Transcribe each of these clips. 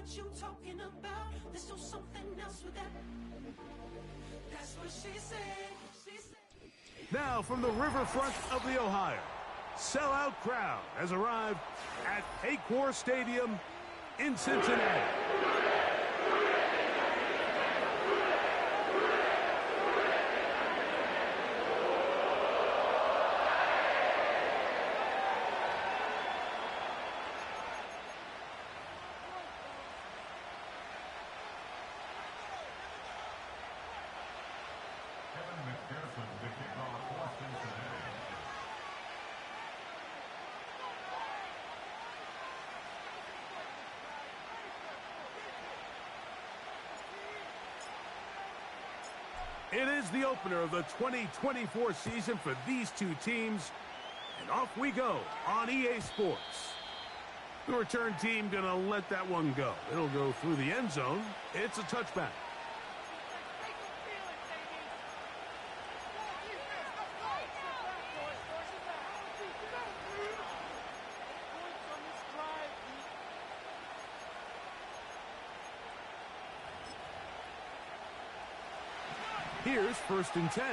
what you talking about. There's no something else with that. That's what she said. Now from the riverfront of the Ohio, sellout crowd has arrived at Paycor Stadium in Cincinnati. It is the opener of the 2024 season for these two teams. And off we go on EA Sports. The return team going to let that one go. It'll go through the end zone. It's a touchback. Here's 1st and 10.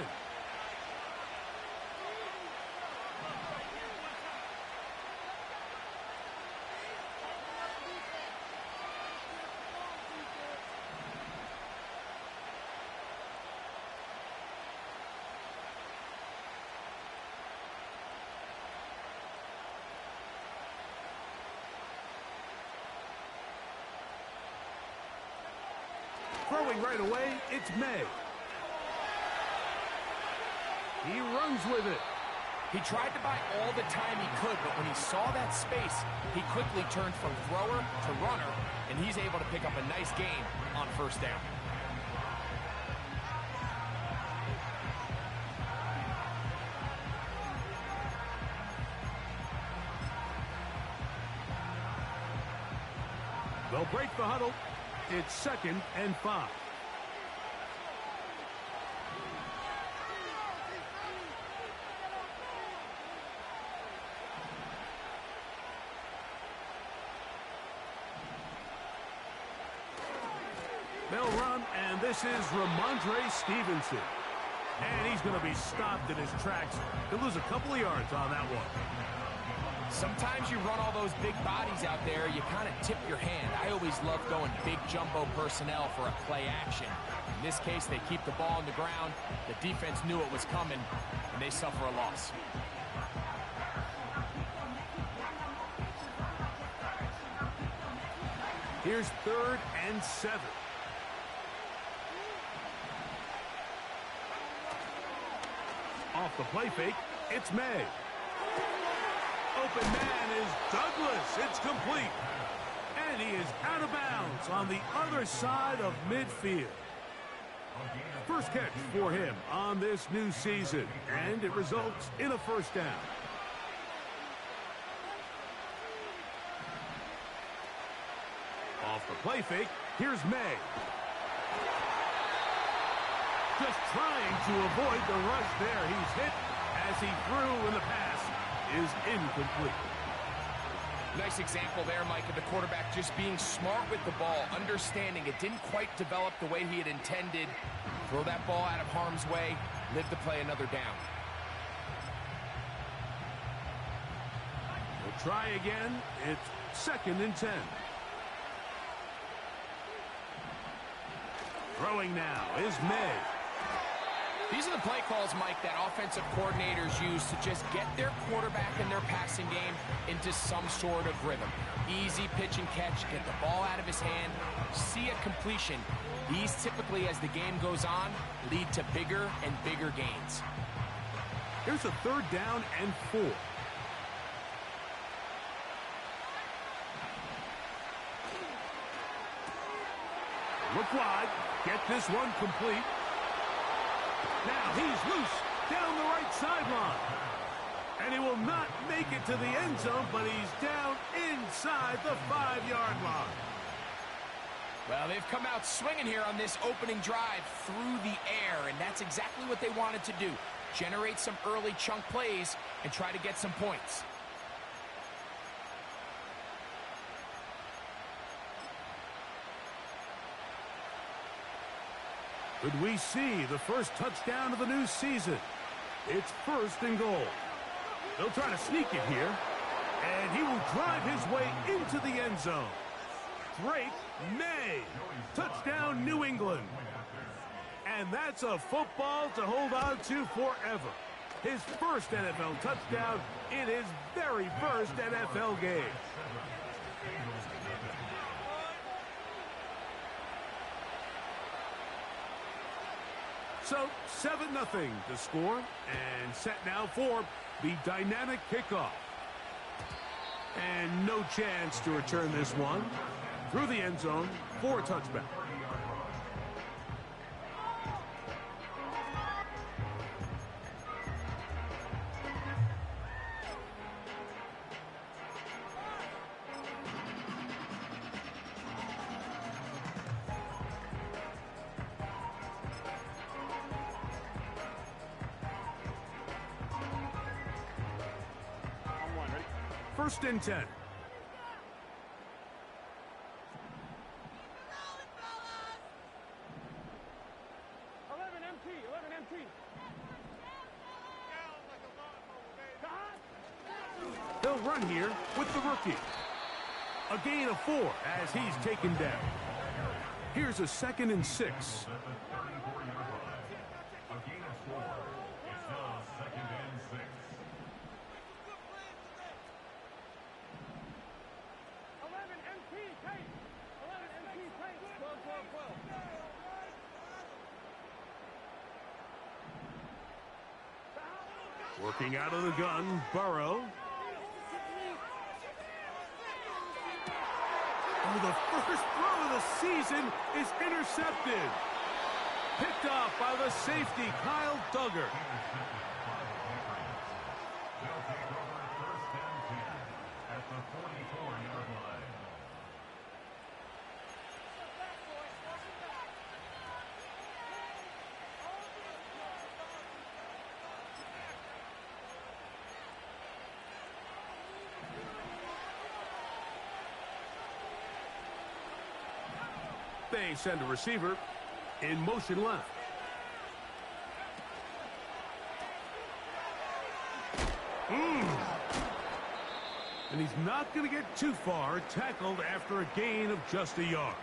Throwing right away, it's May. He runs with it. He tried to buy all the time he could, but when he saw that space, he quickly turned from thrower to runner, and he's able to pick up a nice gain on 1st down. They'll break the huddle. It's 2nd and 5. They'll run, and this is Ramondre Stevenson. And he's going to be stopped in his tracks. He'll lose a couple of yards on that one. Sometimes you run all those big bodies out there, you kind of tip your hand. I always love going big jumbo personnel for a play action. In this case, they keep the ball on the ground. The defense knew it was coming, and they suffer a loss. Here's 3rd and 7. Off the play fake, it's May. Open man is Douglas. It's complete. And he is out of bounds on the other side of midfield. First catch for him on this new season, and it results in a 1st down. Off the play fake, here's May. Just trying to avoid the rush there. He's hit as he threw, and the pass is incomplete. Nice example there, Mike, of the quarterback just being smart with the ball, understanding it didn't quite develop the way he had intended. Throw that ball out of harm's way, live to play another down. We'll try again. It's 2nd and 10. Throwing now is May. These are the play calls, Mike, that offensive coordinators use to just get their quarterback and their passing game into some sort of rhythm. Easy pitch and catch, get the ball out of his hand, see a completion. These typically, as the game goes on, lead to bigger and bigger gains. Here's a 3rd down and 4. Look wide, get this one complete. Now he's loose down the right sideline. And he will not make it to the end zone, but he's down inside the 5-yard line. Well, they've come out swinging here on this opening drive through the air, and that's exactly what they wanted to do. Generate some early chunk plays and try to get some points. Could we see the first touchdown of the new season? It's 1st and goal. They'll try to sneak it here, and he will drive his way into the end zone. Drake May. Touchdown, New England. And that's a football to hold on to forever. His first NFL touchdown in his very first NFL game. So, 7-0 to score, and set now for the dynamic kickoff. And no chance to return this one through the end zone for a touchback. First and 10. They'll run here with the rookie. A gain of 4 as he's taken down. Here's a 2nd and 6. Working out of the gun, Burrow. Oh, the first throw of the season is intercepted. Picked off by the safety, Kyle Duggar. They'll take over 1st and 10 at the 44-yard line. They send a receiver in motion left. And he's not going to get too far, tackled after a gain of just a yard.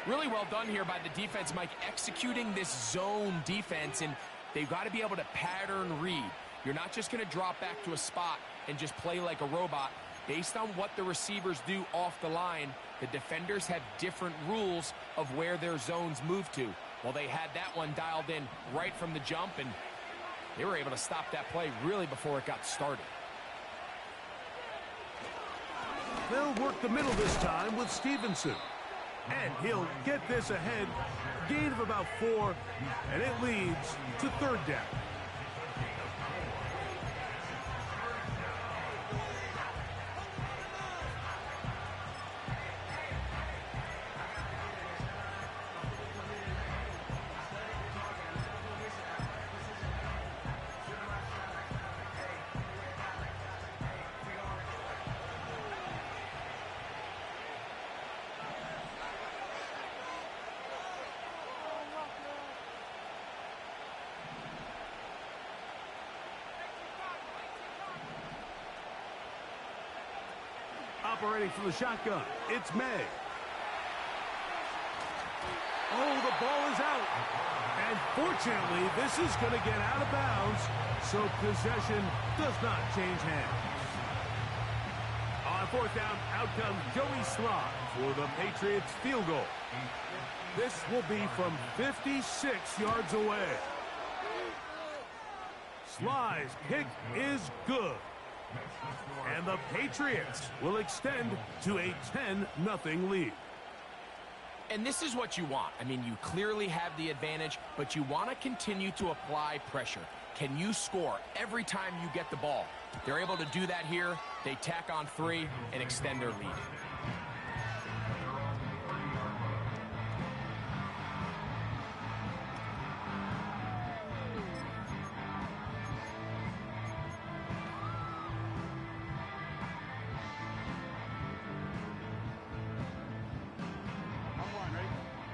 Really well done here by the defense, Mike, executing this zone defense, and they've got to be able to pattern read. You're not just going to drop back to a spot and just play like a robot. Based on what the receivers do off the line, the defenders have different rules of where their zones move to. Well, they had that one dialed in right from the jump, and they were able to stop that play really before it got started. They'll work the middle this time with Stevenson. And he'll get this ahead. Gain of about 4, and it leads to 3rd down. Operating from the shotgun, it's May. Oh, the ball is out. And fortunately, this is going to get out of bounds, so possession does not change hands. On 4th down, out comes Joey Sly for the Patriots field goal. This will be from 56 yards away. Sly's kick is good. And the Patriots will extend to a 10-0 lead. And this is what you want. I mean, you clearly have the advantage, but you want to continue to apply pressure. Can you score every time you get the ball? They're able to do that here. They tack on 3 and extend their lead.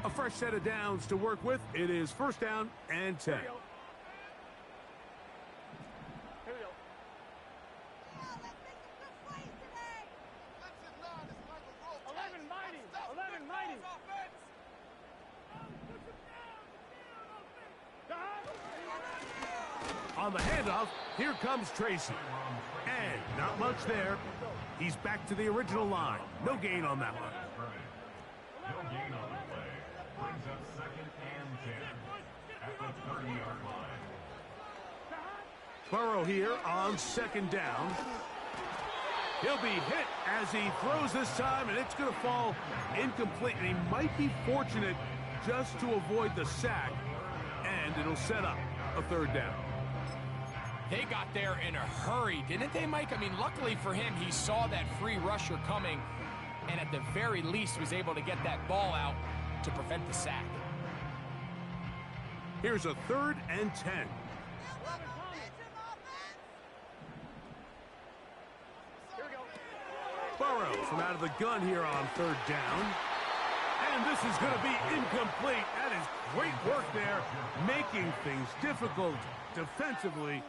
A fresh set of downs to work with. It is first down and 10. Here we go. 11 mighty. 11 mighty. On the handoff, here comes Tracy. And not much there. He's back to the original line. No gain on that one. No gain on the play. Brings up second and 10 at the 30-yard line. Burrow here on second down. He'll be hit as he throws this time, and it's going to fall incomplete. And he might be fortunate just to avoid the sack, and it'll set up a third down. They got there in a hurry, didn't they, Mike? I mean, luckily for him, he saw that free rusher coming, and at the very least was able to get that ball out to prevent the sack. Here's a third and 10. Burrow from out of the gun here on third down. And this is going to be incomplete. That is great work there, making things difficult defensively.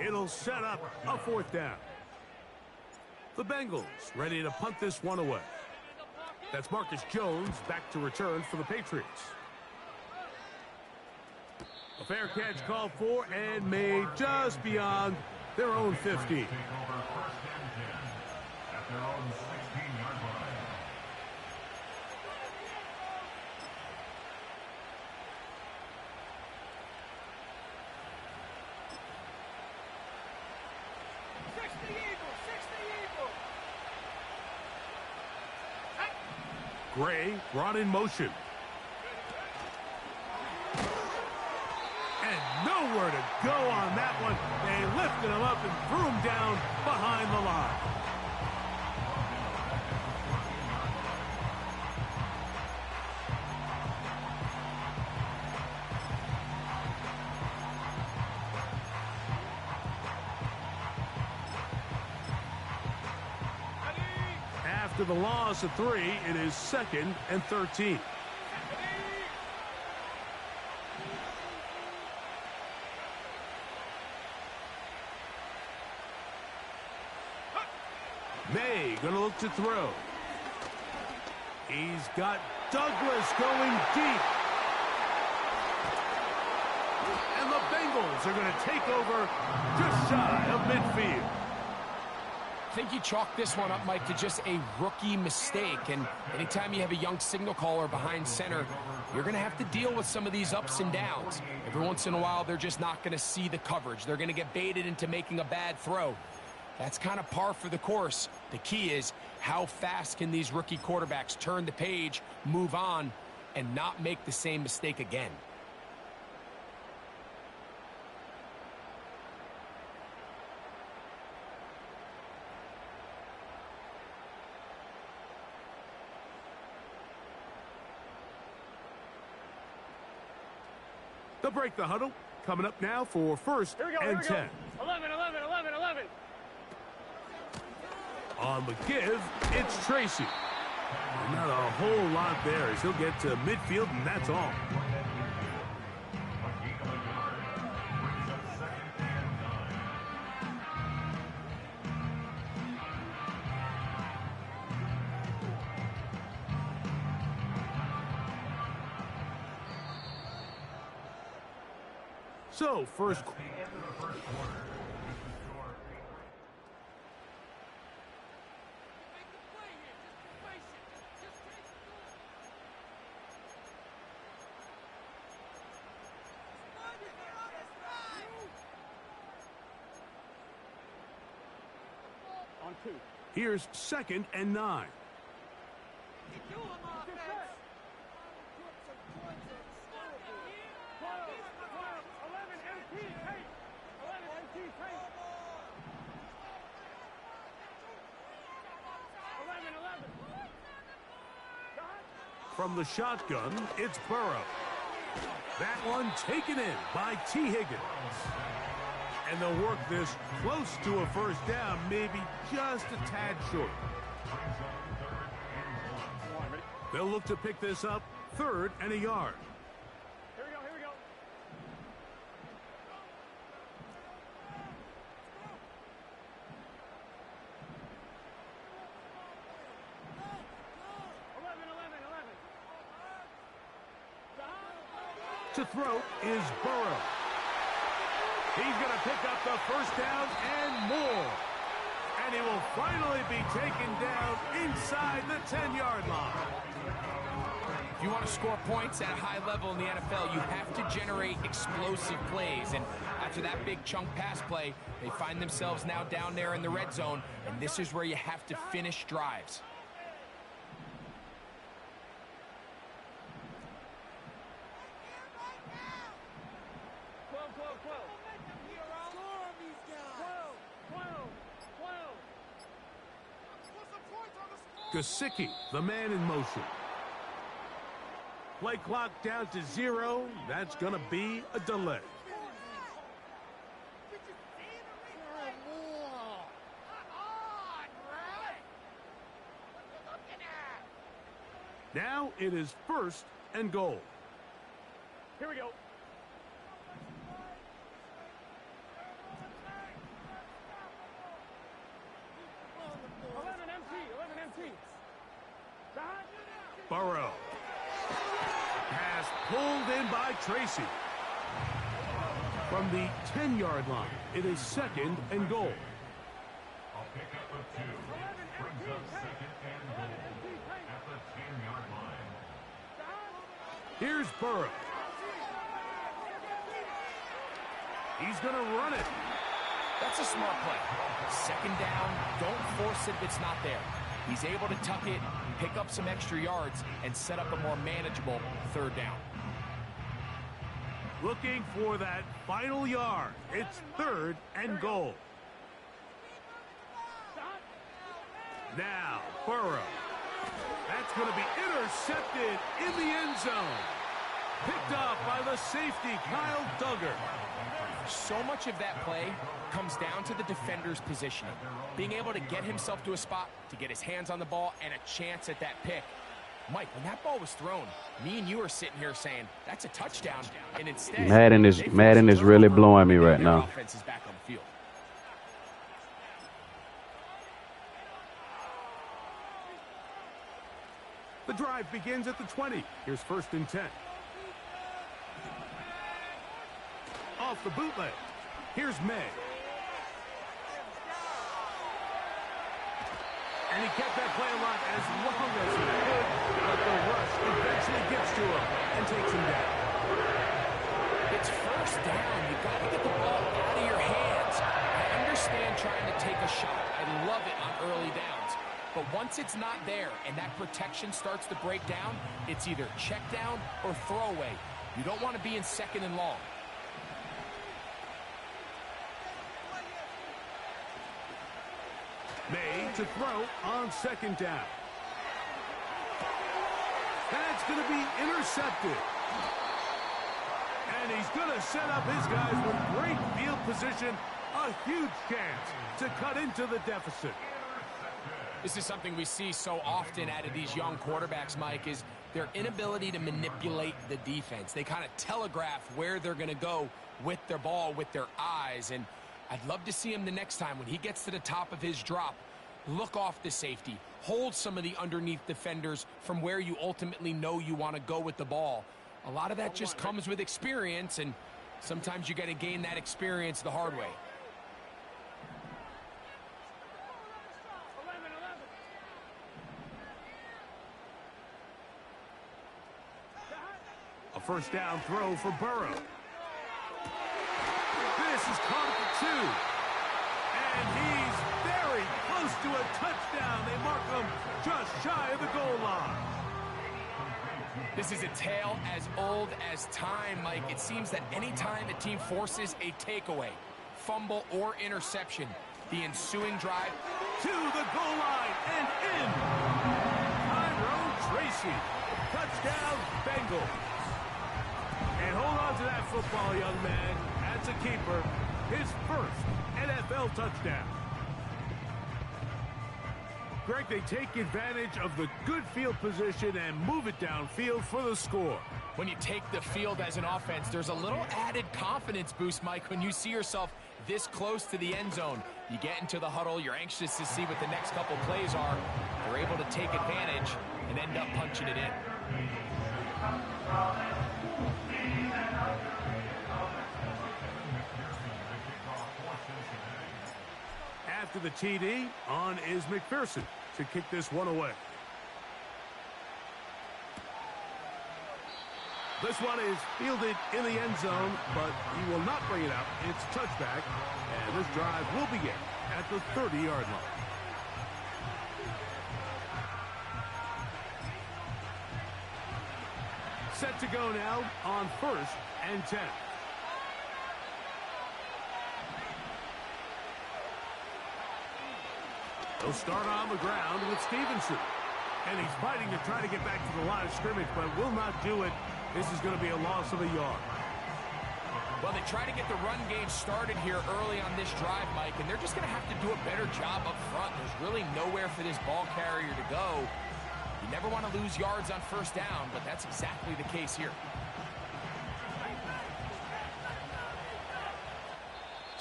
It'll set up a fourth down. The Bengals ready to punt this one away. That's Marcus Jones back to return for the Patriots. A fair catch called for and made just beyond their own 50. Take over first and 10 at their own 16-yard line. Gray brought in motion. And nowhere to go on that one. They lifted him up and threw him down behind the line. After the loss of 3, it is second and 13. May going to look to throw. He's got Douglas going deep. And the Bengals are going to take over just shy of midfield. I think you chalk this one up, Mike, to just a rookie mistake. And anytime you have a young signal caller behind center, you're going to have to deal with some of these ups and downs. Every once in a while, they're just not going to see the coverage. They're going to get baited into making a bad throw. That's kind of par for the course. The key is how fast can these rookie quarterbacks turn the page, move on, and not make the same mistake again. They'll break the huddle. Coming up now for first and 10. 11, 11, 11, 11. On the give, it's Tracy. Not a whole lot there as he'll get to midfield, and that's all. A gain of a yard brings up second and 9. So, first. The end of the first quarter. This is the score. On 2. Here's second and 9. From the shotgun, it's Burrow. That one taken in by T. Higgins. And they'll work this close to a first down, maybe just a tad short. They'll look to pick this up 3rd and a yard. Here we go, here we go. To throw is Burrow. He's going to pick up the first down and more. And he will finally be taken down inside the 10-yard line. If you want to score points at a high level in the NFL, you have to generate explosive plays. And after that big chunk pass play, they find themselves now down there in the red zone. And this is where you have to finish drives. Gesicki, the man in motion. Play clock down to 0. That's going to be a delay. Now it is 1st and goal. Here we go. Burrow. Pass pulled in by Tracy. From the 10-yard line, it is 2nd and goal. I'll pick up a 2. Brings up 2nd and goal at the 10-yard line. Here's Burrow. He's going to run it. That's a smart play. 2nd down, don't force it if it's not there. He's able to tuck it, pick up some extra yards, and set up a more manageable 3rd down. Looking for that final yard. It's 3rd and goal. Now, Burrow. That's going to be intercepted in the end zone. Picked off by the safety, Kyle Duggar. So much of that play comes down to the defender's positioning. Being able to get himself to a spot, to get his hands on the ball, and a chance at that pick. Mike, when that ball was thrown, me and you are sitting here saying, that's a touchdown. And instead, Madden is really blowing me right now. Offense is back on the field. The drive begins at the 20. Here's 1st and 10. Off the bootleg. Here's May. And he kept that play alive as long as he could, but the rush eventually gets to him and takes him down. It's 1st down. You've got to get the ball out of your hands. I understand trying to take a shot. I love it on early downs. But once it's not there and that protection starts to break down, it's either check down or throwaway. You don't want to be in 2nd and long. May to throw on 2nd down. That's going to be intercepted. And he's going to set up his guys with great field position. A huge chance to cut into the deficit. This is something we see so often out of these young quarterbacks, Mike, is their inability to manipulate the defense. They kind of telegraph where they're going to go with their ball, with their eyes. And I'd love to see him the next time when he gets to the top of his drop. Look off the safety. Hold some of the underneath defenders from where you ultimately know you want to go with the ball. A lot of that just comes with experience, and sometimes you got to gain that experience the hard way. A 1st down throw for Burrow. This is caught at the 2. And he's very close to a touchdown. They mark him just shy of the goal line. This is a tale as old as time, Mike. It seems that anytime a team forces a takeaway, fumble, or interception, the ensuing drive to the goal line and in. Tyrone Tracy. Touchdown, Bengals. And hold on to that football, young man. That's a keeper. His 1st NFL touchdown. Greg, they take advantage of the good field position and move it downfield for the score. When you take the field as an offense, there's a little added confidence boost, Mike, when you see yourself this close to the end zone. You get into the huddle, you're anxious to see what the next couple plays are. You're able to take advantage and end up punching it in. After the TD, on is McPherson to kick this one away. This one is fielded in the end zone, but he will not bring it out. It's touchback, and this drive will begin at the 30-yard line. Set to go now on 1st and 10. They'll start on the ground with Stevenson. And he's fighting to try to get back to the line of scrimmage, but will not do it. This is going to be a loss of a yard. Well, they try to get the run game started here early on this drive, Mike, and they're just going to have to do a better job up front. There's really nowhere for this ball carrier to go. You never want to lose yards on 1st down, but that's exactly the case here.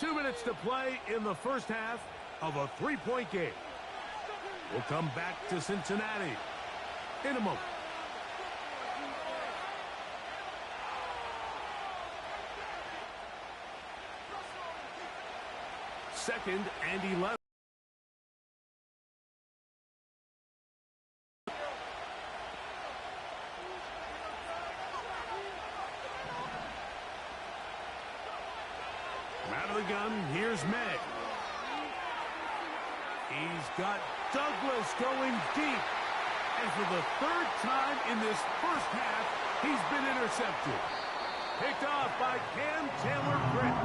2 minutes to play in the first half of a 3-point game. We'll come back to Cincinnati in a moment. Second and 11. Out of the gun, here's May. He's got Douglas going deep. And for the 3rd time in this first half, he's been intercepted. Picked off by Cam Taylor-Britt.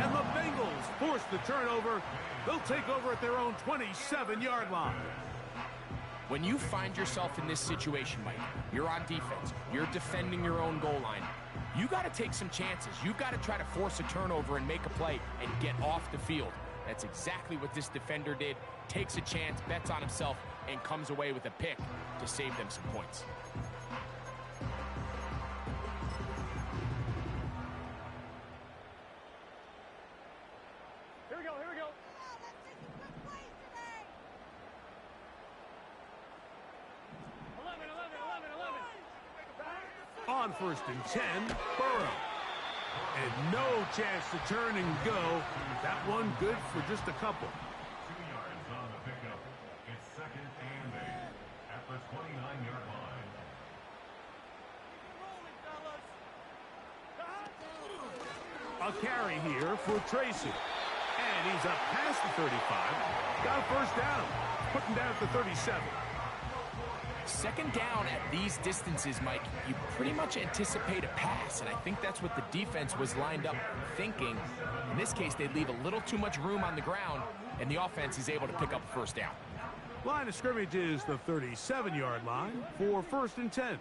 And the Bengals force the turnover. They'll take over at their own 27-yard line. When you find yourself in this situation, Mike, you're on defense, you're defending your own goal line, you got to take some chances. You've got to try to force a turnover and make a play and get off the field. That's exactly what this defender did. Takes a chance, bets on himself, and comes away with a pick to save them some points. Here we go, here we go. On 1st and 10, Burrow. And no chance to turn and go. That one good for just a couple. 2 yards on the pickup. It's 2nd and 8 at the 29-yard line. A carry here for Tracy. And he's up past the 35. Got a 1st down. Putting down at the 37. 2nd down at these distances, Mike, you pretty much anticipate a pass, and I think that's what the defense was lined up thinking. In this case, they leave a little too much room on the ground, and the offense is able to pick up a 1st down. Line of scrimmage is the 37-yard line for 1st and 10. 11,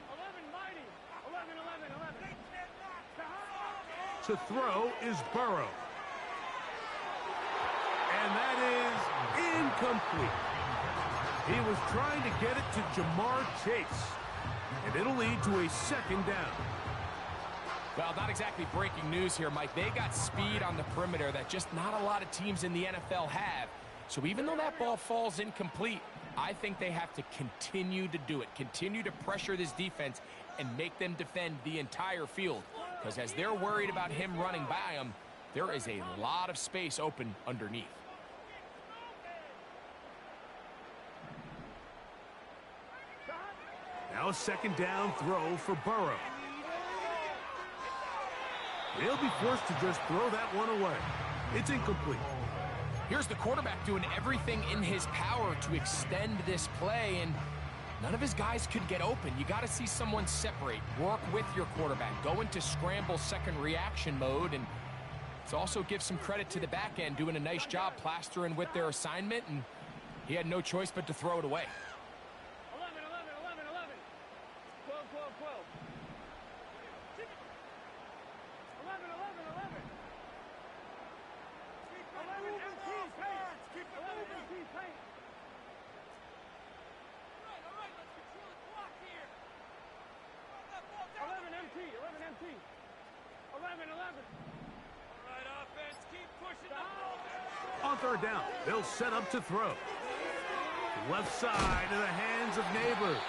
To throw is Burrow. And that is incomplete. He was trying to get it to Jamar Chase. And it'll lead to a 2nd down. Well, not exactly breaking news here, Mike. They got speed on the perimeter that just not a lot of teams in the NFL have. So even though that ball falls incomplete, I think they have to continue to do it. Continue to pressure this defense and make them defend the entire field. Because as they're worried about him running by them, there is a lot of space open underneath. Now a 2nd down throw for Burrow. He'll be forced to just throw that one away. It's incomplete. Here's the quarterback doing everything in his power to extend this play, and none of his guys could get open. You got to see someone separate, work with your quarterback, go into scramble second reaction mode, and it's also give some credit to the back end doing a nice job plastering with their assignment, and he had no choice but to throw it away. 11. 11. All right, offense, keep pushing the ball. On third down, they'll set up to throw. Left side in the hands of Neighbors.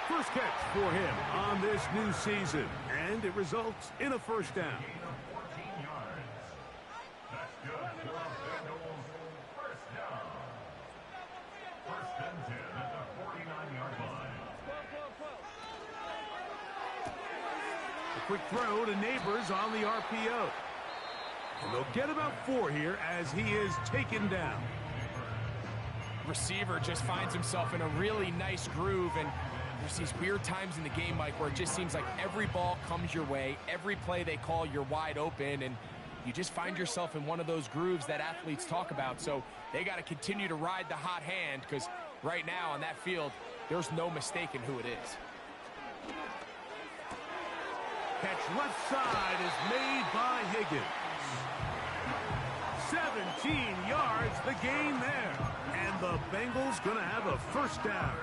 First catch for him on this new season, and it results in a first down. Gain of 14 yards. That's good for the Bengals. First down. First and 10 at the 49-yard line. A quick throw to Neighbors on the RPO. And they'll get about 4 here as he is taken down. Receiver just finds himself in a really nice groove, and there's these weird times in the game, Mike, where it just seems like every ball comes your way, every play they call, you're wide open, and you just find yourself in one of those grooves that athletes talk about. So they got to continue to ride the hot hand, because right now on that field, there's no mistaking who it is. Catch left side is made by Higgins. 17 yards, the gain there. And the Bengals going to have a first down.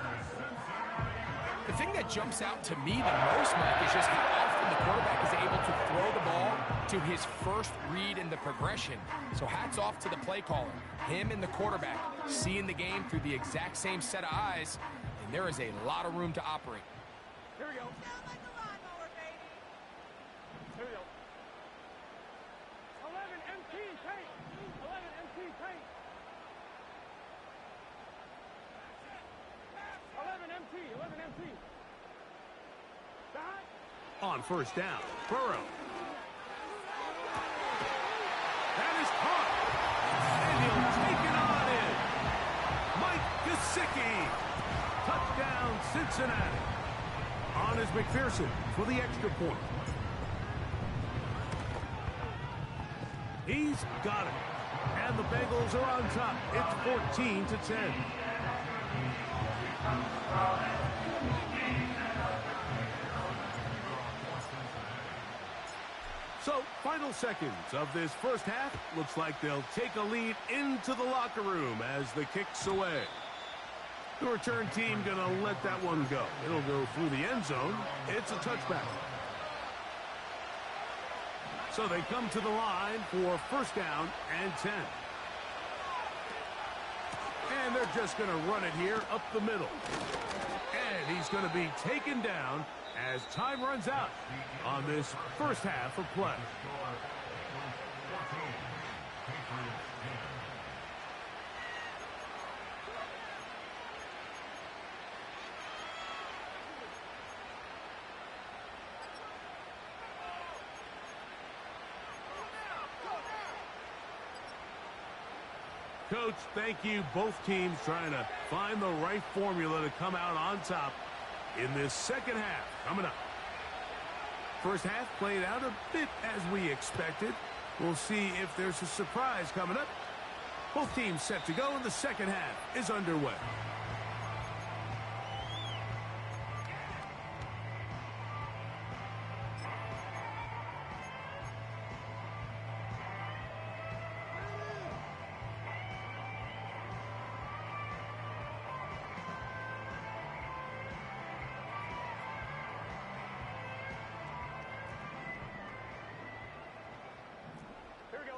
The thing that jumps out to me the most, Mike, is just how often the quarterback is able to throw the ball to his first read in the progression. So hats off to the play caller. Him and the quarterback seeing the game through the exact same set of eyes, and there is a lot of room to operate. Here we go. Here we go. 11 MT tape. 11 MT tape. 11 MT. On first down, Burrow. That is caught. And he'll take it on in. Mike Gesicki. Touchdown, Cincinnati. On is McPherson for the extra point. He's got it. And the Bengals are on top. It's 14-10. So, final seconds of this first half. Looks like they'll take a lead into the locker room as the kick's away. The return team going to let that one go. It'll go through the end zone. It's a touchback. So they come to the line for first down and 10. And they're just going to run it here up the middle. And he's going to be taken down as time runs out on this first half of play. Coach, thank you. Both teams trying to find the right formula to come out on top in this second half coming up. First half played out a bit as we expected. We'll see if there's a surprise coming up. Both teams set to go, and the second half is underway. Here we go.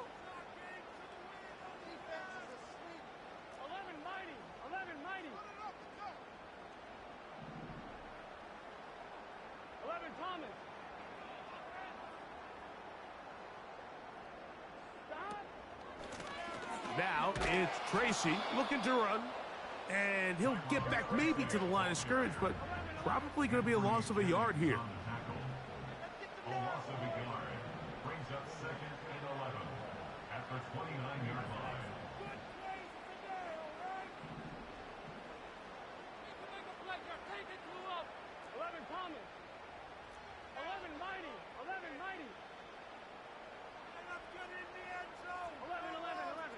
11 mighty. 11 mighty. 11 Thomas. Stop. Now it's Tracy looking to run. And he'll get back maybe to the line of scrimmage, but probably going to be a loss of a yard here. A loss of a yard brings up second and 11 at the 29-yard line. Good plays today, all right? Make a play here. Take it to the up. 11 Thomas. 11 mighty. 11 mighty. Up good in the end zone. 11, 11, 11.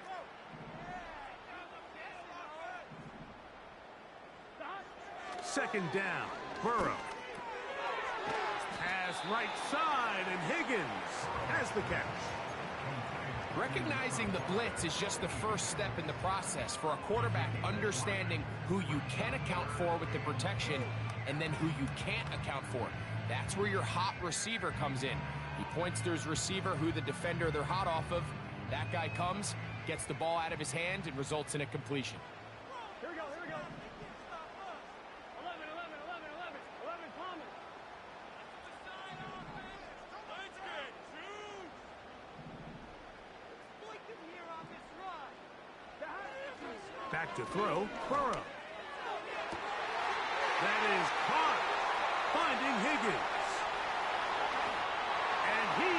Second down, Burrow. Pass right side, and Higgins has the catch. Recognizing the blitz is just the first step in the process for a quarterback, understanding who you can account for with the protection and then who you can't account for. That's where your hot receiver comes in. He points to his receiver, who the defender they're hot off of. That guy comes, gets the ball out of his hand, and results in a completion. Here we go, here we go. 11, 11, 11, 11. 11 Palmer. Let's get two. Exploit them here on this run. Back to throw, Burrow. That is caught, finding Higgins. And he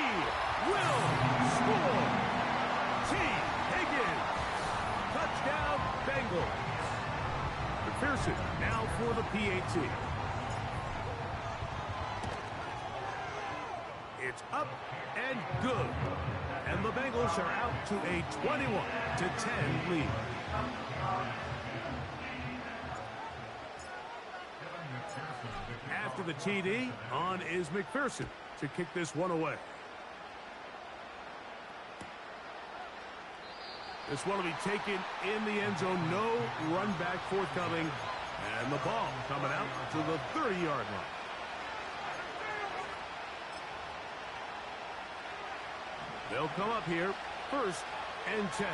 will score. T. Higgins. Touchdown, Bengals. McPherson now for the PAT. It's up and good. And the Bengals are out to a 21-10 lead. After the TD, on is McPherson to kick this one away. This one will be taken in the end zone. No run back forthcoming. And the ball coming out to the 30-yard line. They'll come up here, 1st and 10.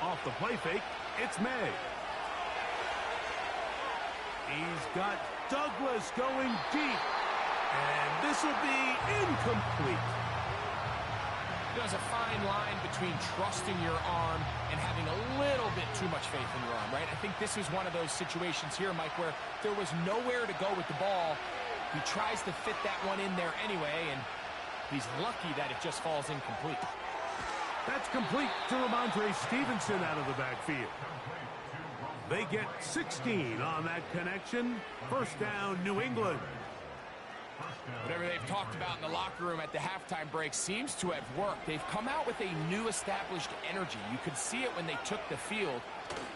Off the play fake, it's May. He's got Douglas going deep. And this will be incomplete. There's a fine line between trusting your arm and having a little bit too much faith in your arm, right? I think this is one of those situations here, Mike, where there was nowhere to go with the ball. He tries to fit that one in there anyway, and he's lucky that it just falls incomplete. That's complete to Ramondre Stevenson out of the backfield. They get 16 on that connection. 1st down, New England. Whatever they've talked about in the locker room at the halftime break seems to have worked. They've come out with a new established energy. You could see it when they took the field.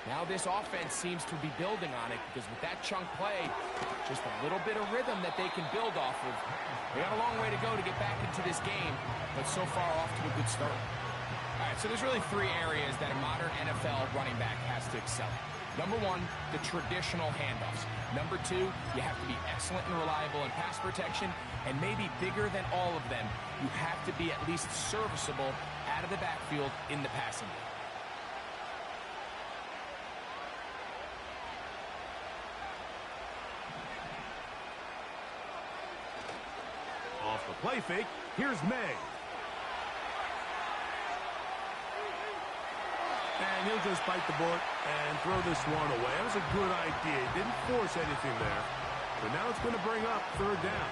Now this offense seems to be building on it, because with that chunk play, just a little bit of rhythm that they can build off of. They got a long way to go to get back into this game, but so far off to a good start. All right, so there's really 3 areas that a modern NFL running back has to excel at. Number 1, the traditional handoffs. Number 2, you have to be excellent and reliable in pass protection. And maybe bigger than all of them, you have to be at least serviceable out of the backfield in the passing game. Off the play fake, here's May. And he'll just bite the bullet and throw this one away. That was a good idea. He didn't force anything there. But now it's going to bring up 3rd down.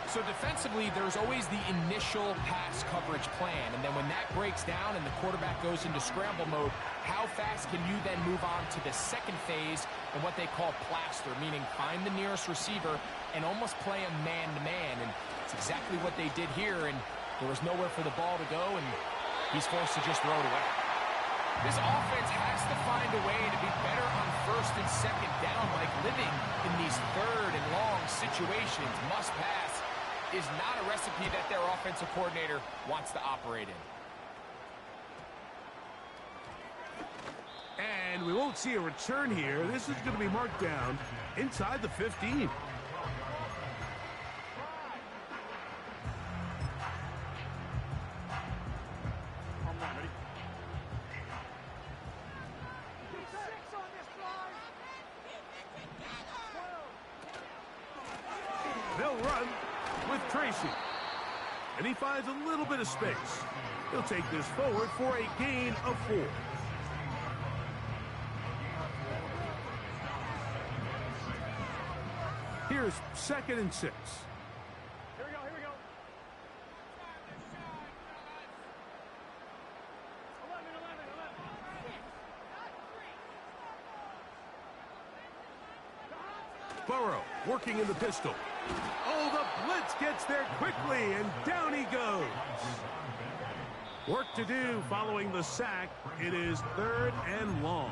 So defensively, there's always the initial pass coverage plan. And then when that breaks down and the quarterback goes into scramble mode, how fast can you then move on to the second phase and what they call plaster, meaning find the nearest receiver and almost play a man-to-man. And it's exactly what they did here. And there was nowhere for the ball to go, and he's forced to just throw it away. This offense has to find a way to be better on 1st and 2nd down, like living in these 3rd and long situations. Must pass is not a recipe that their offensive coordinator wants to operate in. And we won't see a return here. This is going to be marked down inside the 15. They'll run with Tracy. And he finds a little bit of space. He'll take this forward for a gain of 4. Here's 2nd and 6. Here we go, here we go. 11, 11, 11. Burrow working in the pistol. Oh, the blitz gets there quickly, and down he goes. Work to do following the sack. It is 3rd and long.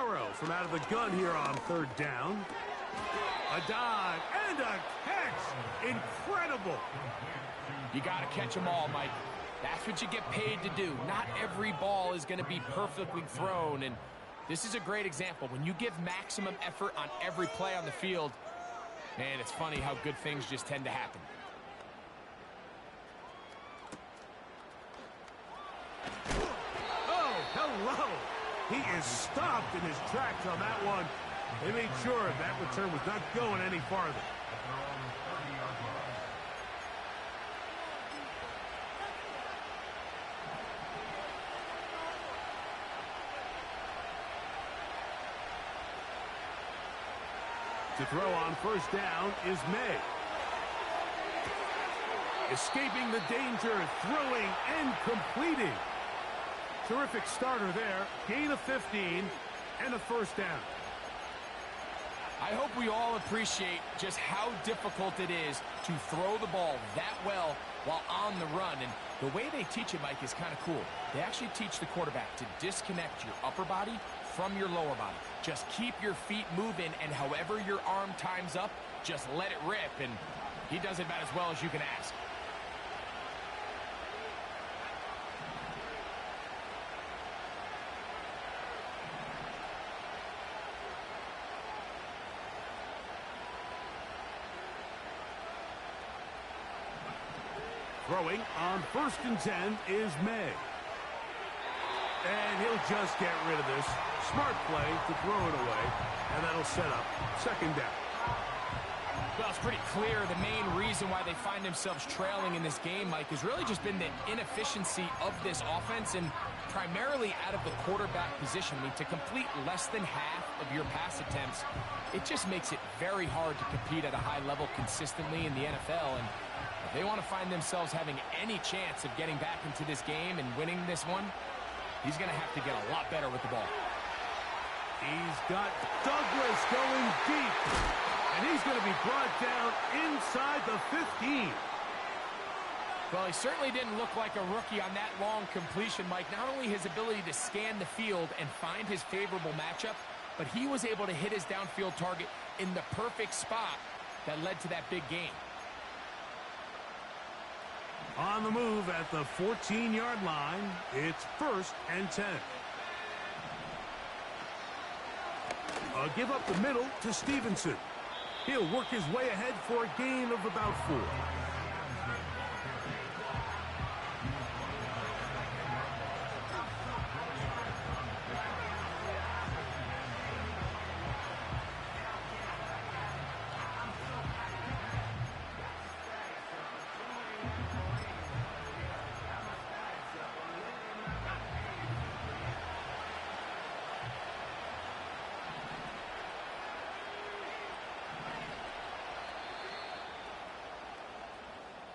arrow from out of the gun here on third down. A dive and a catch. Incredible. You got to catch them all, Mike. That's what you get paid to do. Not every ball is going to be perfectly thrown, and this is a great example. When you give maximum effort on every play on the field, man, it's funny how good things just tend to happen. Oh, hello. He is stopped in his tracks on that one. They made sure that return was not going any farther. To throw on first down is May. Escaping the danger, throwing and completing. Terrific starter there. Gain of 15 and a first down. I hope we all appreciate just how difficult it is to throw the ball that well while on the run. And the way they teach it, Mike, is kind of cool. They actually teach the quarterback to disconnect your upper body from your lower body. Just keep your feet moving, and however your arm times up, just let it rip. And he does it about as well as you can ask. Throwing on first and 10 is May. And he'll just get rid of this. Smart play to throw it away, and that'll set up second down. Well, it's pretty clear the main reason why they find themselves trailing in this game, Mike, has really just been the inefficiency of this offense and primarily out of the quarterback position. I mean, to complete less than half of your pass attempts, it just makes it very hard to compete at a high level consistently in the NFL. And if they want to find themselves having any chance of getting back into this game and winning this one, he's going to have to get a lot better with the ball. He's got Douglas going deep, and he's going to be brought down inside the 15. Well, he certainly didn't look like a rookie on that long completion, Mike. Not only his ability to scan the field and find his favorable matchup, but he was able to hit his downfield target in the perfect spot that led to that big gain. On the move at the 14-yard line, it's first and 10. A give up the middle to Stevenson. He'll work his way ahead for a gain of about 4.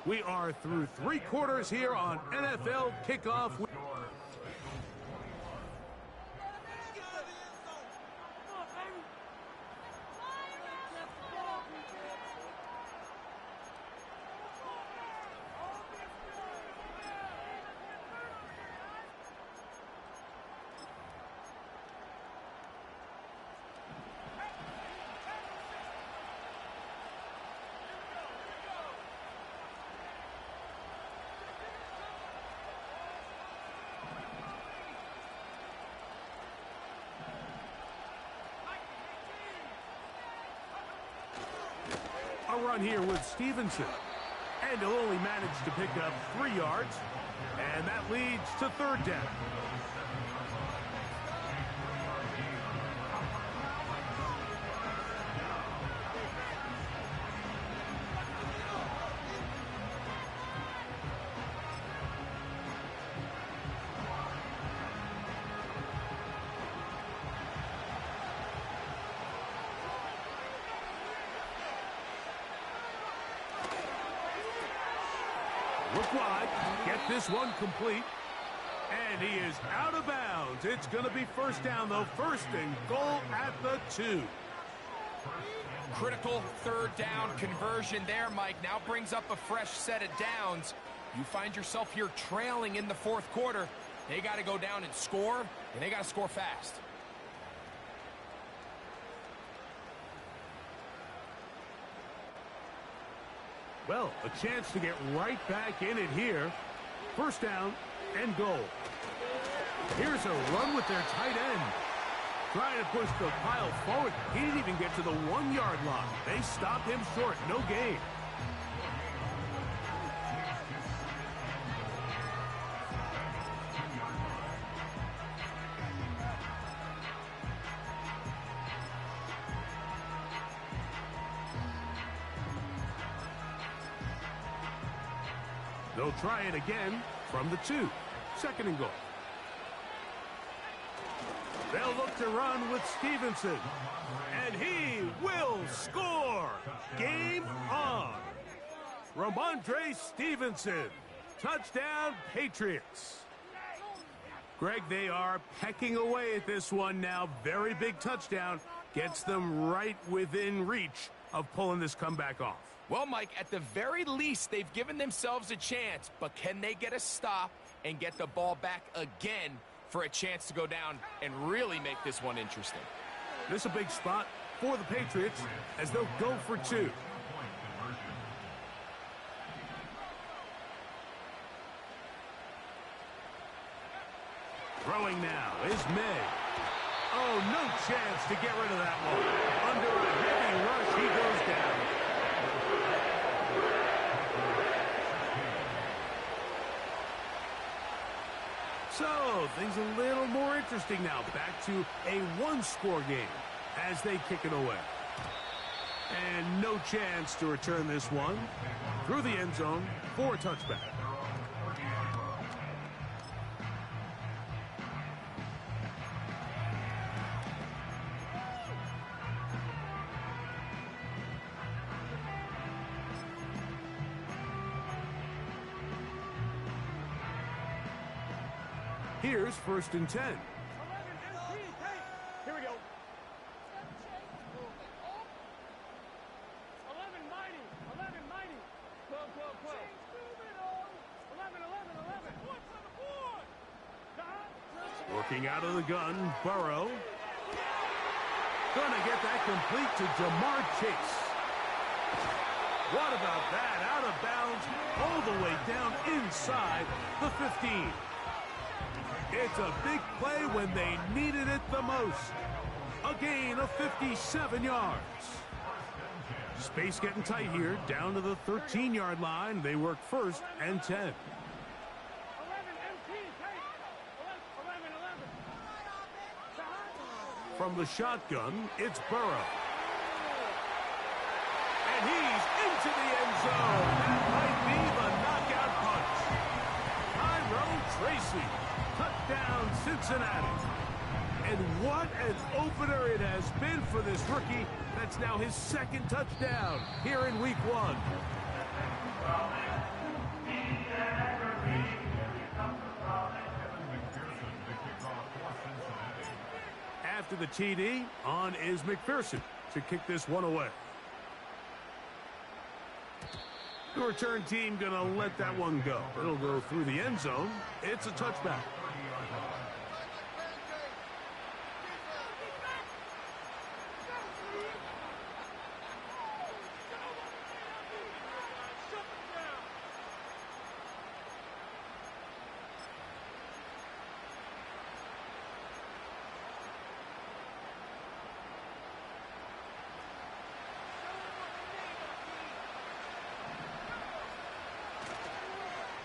We are through 3 quarters here on NFL Kickoff. A run here with Stevenson. And he'll only manage to pick up 3 yards. And that leads to third down. Look wide, get this one complete, and he is out of bounds. It's going to be first down, though. First and goal at the 2. Critical third down conversion there, Mike. Now brings up a fresh set of downs. You find yourself here trailing in the fourth quarter. They got to go down and score, and they got to score fast. Well, a chance to get right back in it here. First down and goal. Here's a run with their tight end. Trying to push the pile forward. He didn't even get to the 1-yard line. They stopped him short. No gain. They'll try it again from the 2. Second and goal. They'll look to run with Stevenson. And he will score. Game on. Ramondre Stevenson. Touchdown, Patriots. Greg, they are pecking away at this one now. Very big touchdown. Gets them right within reach of pulling this comeback off. Well, Mike, at the very least, they've given themselves a chance. But can they get a stop and get the ball back again for a chance to go down and really make this one interesting? This is a big spot for the Patriots as they'll go for 2. Throwing now is May. Oh, no chance to get rid of that one. Under a heavy rush, he goes down. So, things a little more interesting now. Back to a 1-score game as they kick it away. And no chance to return this one through the end zone for a touchback. Here's first and 10. 11 MT, take. Here we go. 11 mighty. 11 mighty. 12, 12, 12. 11, 11, 11. What's on the board? Working out of the gun, Burrow. Gonna get that complete to Jamar Chase. What about that? Out of bounds, all the way down inside the 15. It's a big play when they needed it the most. A gain of 57 yards. Space getting tight here, down to the 13-yard line. They work first and 10. 11 MT, take. 11, 11. From the shotgun, it's Burrow. And he's into the end zone. That might be the knockout punch. Tyrone Tracy. Touchdown, Cincinnati. And what an opener it has been for this rookie. That's now his 2nd touchdown here in week 1. After the TD, on is McPherson to kick this one away. The return team going to let that one go. It'll go through the end zone. It's a touchback.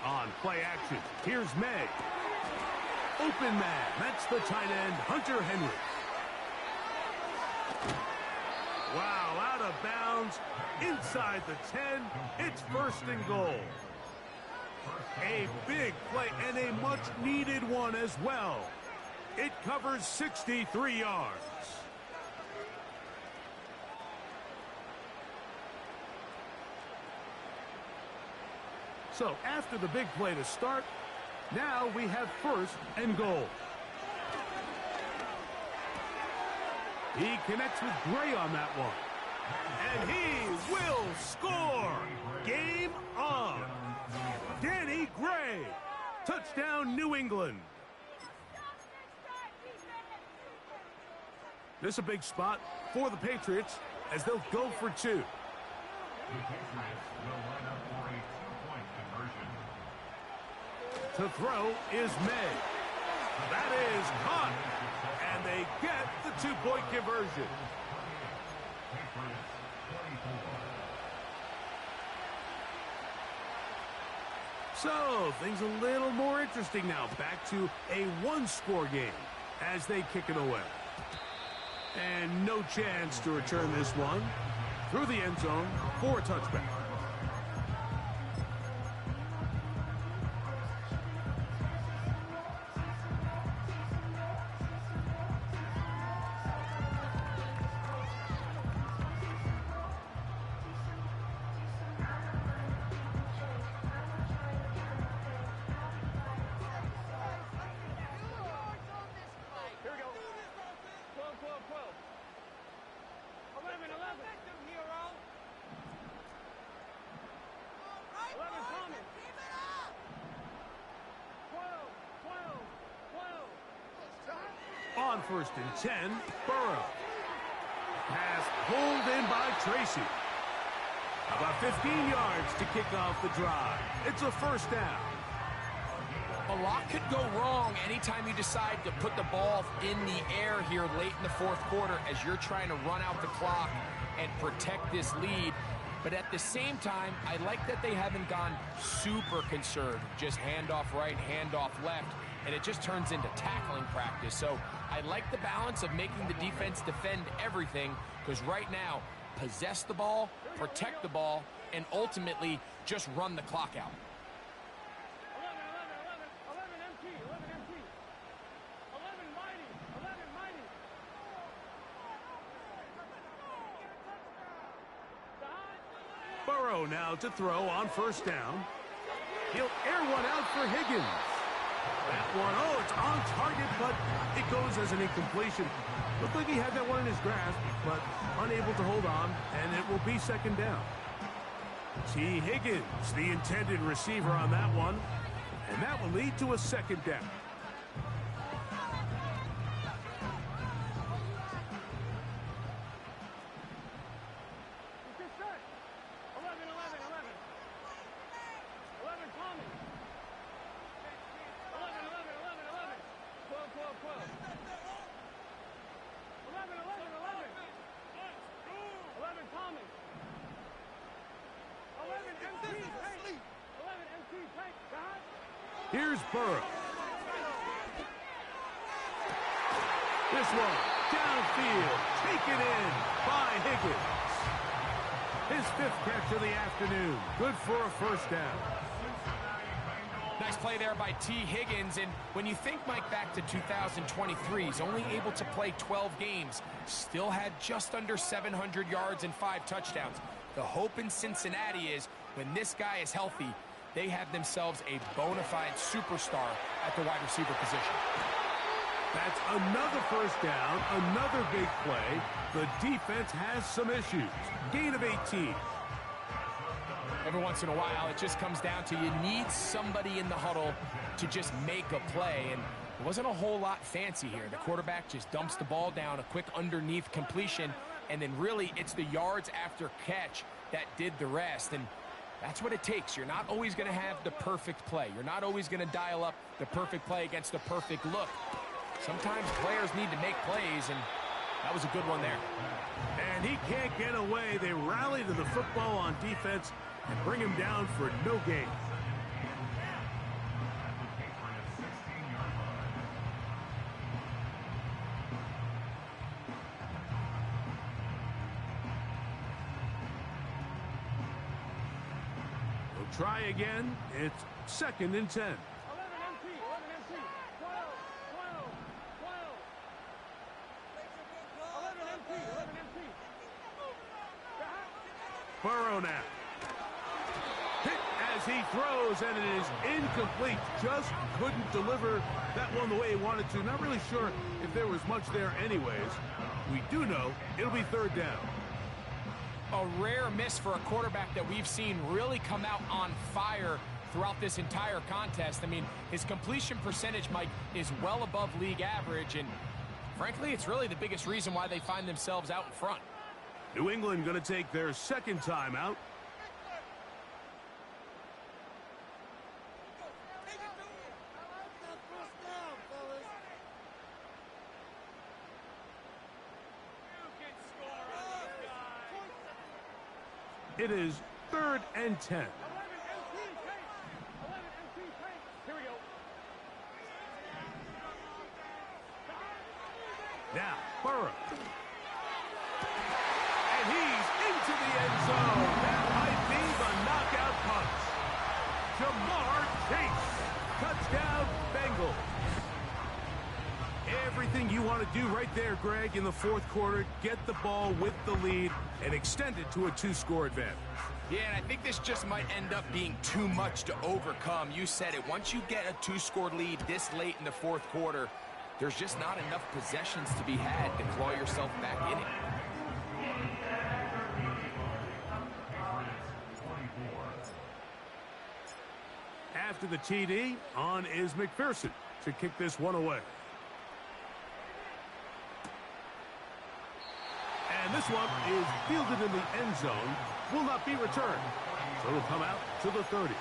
On play action, here's May. Open man, that's the tight end, Hunter Henry. Wow, out of bounds, inside the 10, it's first and goal. A big play and a much-needed one as well. It covers 63 yards. So after the big play to start, now we have first and goal. He connects with Gray on that one. And he will score. Game on. Danny Gray. Touchdown, New England. This is a big spot for the Patriots as they'll go for 2. The Patriots will line up To throw is May. That is caught. And they get the two-point conversion. So, things a little more interesting now. Back to a one-score game as they kick it away. And no chance to return this one through the end zone for a touchback. On 1st and 10, Burrow. Pass pulled in by Tracy. About 15 yards to kick off the drive. It's a first down. A lot could go wrong anytime you decide to put the ball in the air here late in the fourth quarter as you're trying to run out the clock and protect this lead. But at the same time, I like that they haven't gone super conservative. Just handoff right, handoff left, and it just turns into tackling practice. So I like the balance of making the defense defend everything, because right now, possess the ball, protect the ball, and ultimately just run the clock out. 11 MT, 11 mighty, 11 mighty. Burrow now to throw on 1st down. He'll air one out for Higgins. That one, oh, it's on target, but it goes as an incompletion. Looked like he had that one in his grasp, but unable to hold on, and it will be 2nd down. T. Higgins, the intended receiver on that one, and that will lead to a 2nd down. Here's Burrow. This one, downfield, taken in by Higgins. His 5th catch of the afternoon. Good for a first down. Nice play there by T. Higgins. And when you think, Mike, back to 2023, he's only able to play 12 games. Still had just under 700 yards and 5 touchdowns. The hope in Cincinnati is when this guy is healthy, they have themselves a bona fide superstar at the wide receiver position. That's another first down, another big play. The defense has some issues. Gain of 18. Every once in a while, it just comes down to you need somebody in the huddle to just make a play. And it wasn't a whole lot fancy here. The quarterback just dumps the ball down, a quick underneath completion, and then really it's the yards after catch that did the rest. And that's what it takes. You're not always going to have the perfect play. You're not always going to dial up the perfect play against the perfect look. Sometimes players need to make plays, and that was a good one there. And he can't get away. They rally to the football on defense and bring him down for no gain. We'll try again. It's 2nd and 10. 11 MT, 11 MT, 12, 12, 12. 11 MT, 11 MT. Burrow now. Hit as he throws, and it is incomplete. Just couldn't deliver that one the way he wanted to. Not really sure if there was much there anyways. We do know it'll be 3rd down. A rare miss for a quarterback that we've seen really come out on fire throughout this entire contest. I mean, his completion percentage, Mike, is well above league average, and frankly, it's really the biggest reason why they find themselves out in front. New England going to take their 2nd timeout. It is 3rd and 10. 11 MT, take. 11 MT, take. Here we go. Now, Burrow. And he's into the end zone. That might be the knockout punch. Jamar Chase. Touchdown, Bengals. Everything you want to do right there, Greg, in the 4th quarter. Get the ball with the lead and extend it to a 2-score advantage. Yeah, and I think this just might end up being too much to overcome. You said it. Once you get a 2-score lead this late in the 4th quarter, there's just not enough possessions to be had to claw yourself back in it. After the TD, on is McPherson to kick this one away. And this one is fielded in the end zone, will not be returned. So it'll come out to the 30.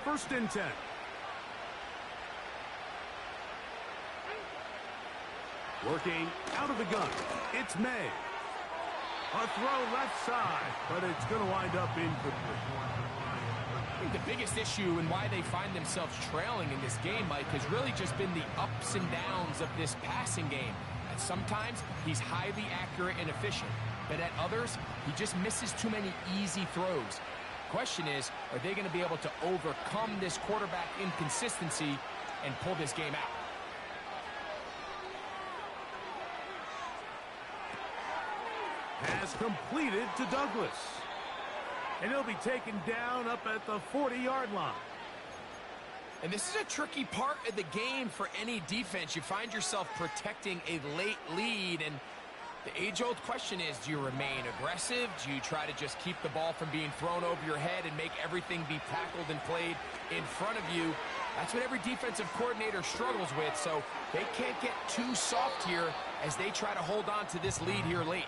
First and 10. Working out of the gun, it's May. A throw left side, but it's going to wind up incomplete. I think the biggest issue and why they find themselves trailing in this game, Mike, has really just been the ups and downs of this passing game. And sometimes he's highly accurate and efficient, but at others, he just misses too many easy throws. Question is, are they going to be able to overcome this quarterback inconsistency and pull this game out? Pass completed to Douglas. And he'll be taken down up at the 40-yard line. And this is a tricky part of the game for any defense. You find yourself protecting a late lead, and the age-old question is, do you remain aggressive? Do you try to just keep the ball from being thrown over your head and make everything be tackled and played in front of you? That's what every defensive coordinator struggles with, so they can't get too soft here as they try to hold on to this lead here late.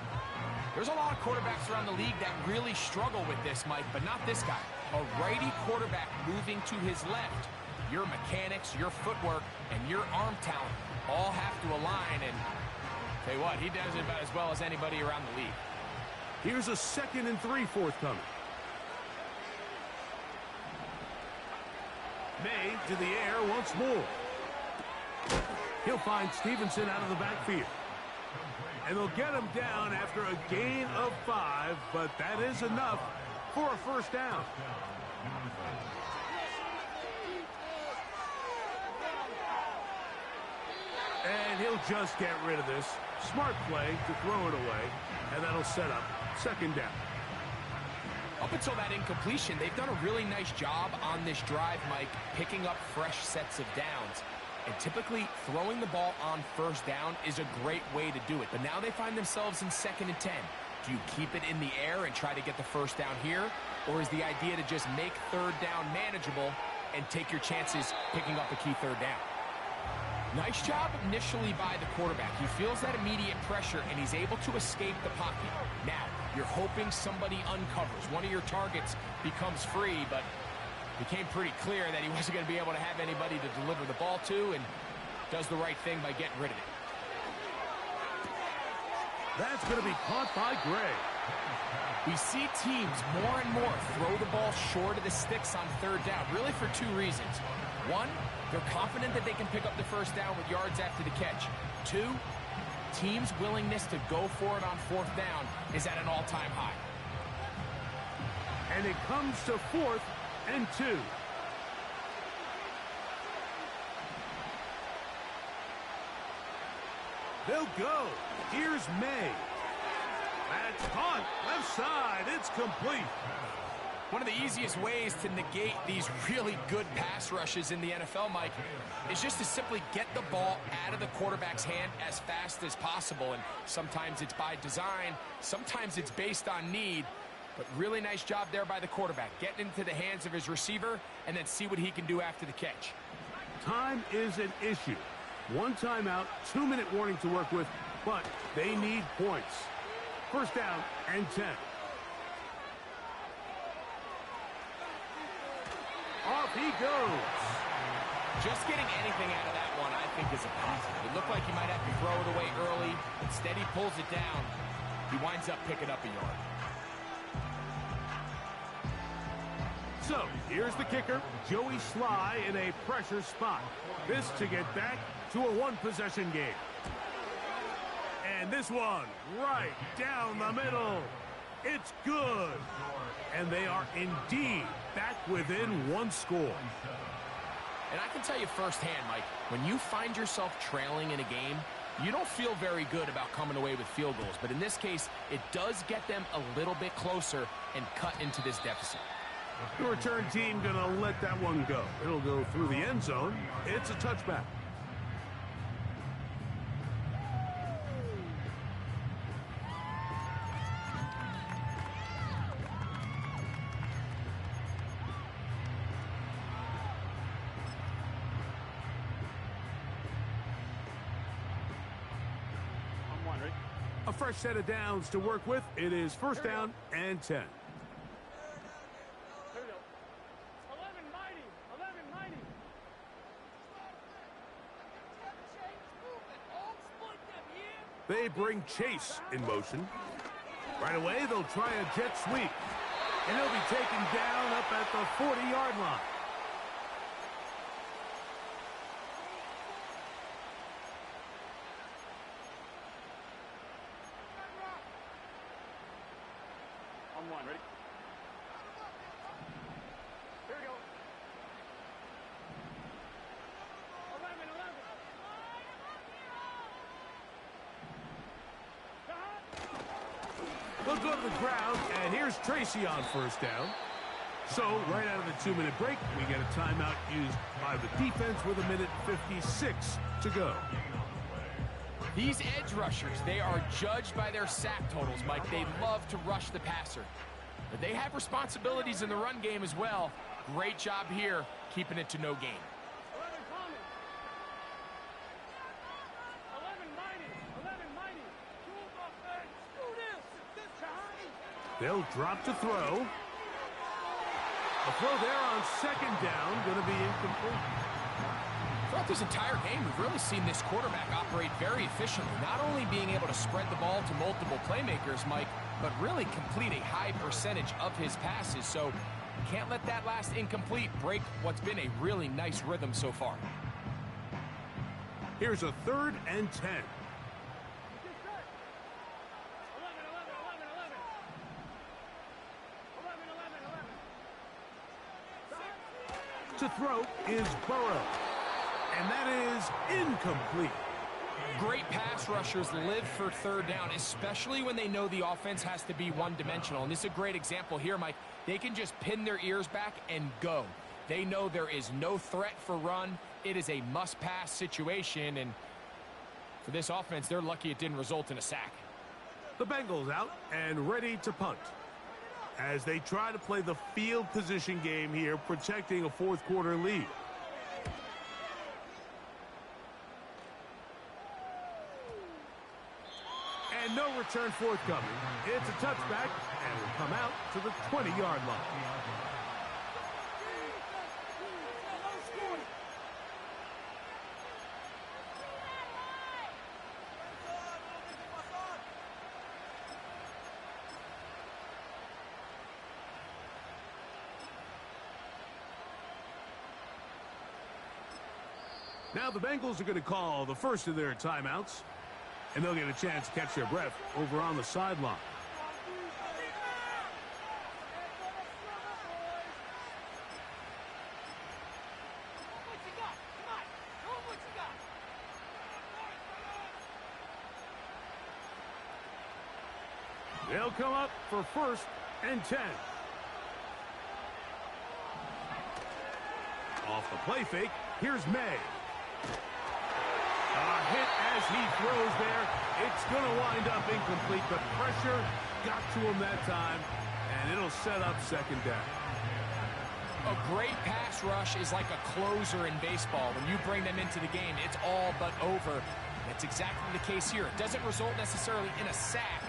There's a lot of quarterbacks around the league that really struggle with this, Mike, but not this guy. A righty quarterback moving to his left. Your mechanics, your footwork, and your arm talent all have to align, and tell you what, he does it about as well as anybody around the league. Here's a 2nd and 3 forthcoming. May to the air once more. He'll find Stevenson out of the backfield. And they'll get him down after a gain of 5, but that is enough for a first down. And he'll just get rid of this. Smart play to throw it away, and that'll set up 2nd down. Up until that incompletion, they've done a really nice job on this drive, Mike, picking up fresh sets of downs. And typically, throwing the ball on first down is a great way to do it. But now they find themselves in 2nd and 10. Do you keep it in the air and try to get the first down here? Or is the idea to just make 3rd down manageable and take your chances picking up a key 3rd down? Nice job initially by the quarterback. He feels that immediate pressure, and he's able to escape the pocket. Now, you're hoping somebody uncovers. One of your targets becomes free, but became pretty clear that he wasn't going to be able to have anybody to deliver the ball to, and does the right thing by getting rid of it. That's going to be caught by Gray. We see teams more and more throw the ball short of the sticks on 3rd down, really for 2 reasons. 1, they're confident that they can pick up the first down with yards after the catch. 2, teams' willingness to go for it on 4th down is at an all-time high. And it comes to 4th and 2. They'll go. Here's May. That's caught. Left side. It's complete. One of the easiest ways to negate these really good pass rushes in the NFL, Mike, is just to simply get the ball out of the quarterback's hand as fast as possible. And sometimes it's by design, sometimes it's based on need. But really nice job there by the quarterback, getting into the hands of his receiver and then see what he can do after the catch. Time is an issue. 1 timeout, 2-minute warning to work with, but they need points. First down and 10. Off he goes. Just getting anything out of that one, I think, is a positive. It looked like he might have to throw it away early. Instead, he pulls it down. He winds up picking up a yard. So, here's the kicker, Joey Sly in a pressure spot. This to get back to a one-possession game. And this one, right down the middle. It's good. And they are indeed back within one score. And I can tell you firsthand, Mike, when you find yourself trailing in a game, you don't feel very good about coming away with field goals. But in this case, it does get them a little bit closer and cut into this deficit. The return team going to let that one go. It'll go through the end zone. It's a touchback. A fresh set of downs to work with. It is first down and 10. Here we go. 11 mighty. 11 mighty. They bring Chase in motion. Right away, they'll try a jet sweep. And he'll be taken down up at the 40-yard line. On one, ready? Here we go. 11. They'll go to the ground, and here's Tracy on first down. So, right out of the 2-minute break, we get a timeout used by the defense with 1:56 to go. These edge rushers, they are judged by their sack totals, Mike. They love to rush the passer. But they have responsibilities in the run game as well. Great job here, keeping it to no gain. 11 common. 11 mighty. 11 mighty. Do this. They'll drop to throw. A throw there on second down, going to be incomplete. Throughout this entire game, we've really seen this quarterback operate very efficiently, not only being able to spread the ball to multiple playmakers, Mike, but really complete a high percentage of his passes. So can't let that last incomplete break what's been a really nice rhythm so far. Here's a 3rd and 10. 11, 11, 11, 11. 11, 11, 11. To throw is Burrow. And that is incomplete. Great pass rushers live for third down, especially when they know the offense has to be one-dimensional. And this is a great example here, Mike. They can just pin their ears back and go. They know there is no threat for run. It is a must-pass situation. And for this offense, they're lucky it didn't result in a sack. The Bengals out and ready to punt as they try to play the field position game here, protecting a fourth-quarter lead. And no return forthcoming. It's a touchback, and will come out to the 20-yard line. Now the Bengals are going to call the first of their timeouts. And they'll get a chance to catch their breath over on the sideline. They'll come up for 1st and 10. Off the play fake, here's May. A hit as he throws there. It's going to wind up incomplete. The pressure got to him that time, and it'll set up second down. A great pass rush is like a closer in baseball. When you bring them into the game, it's all but over. That's exactly the case here. It doesn't result necessarily in a sack,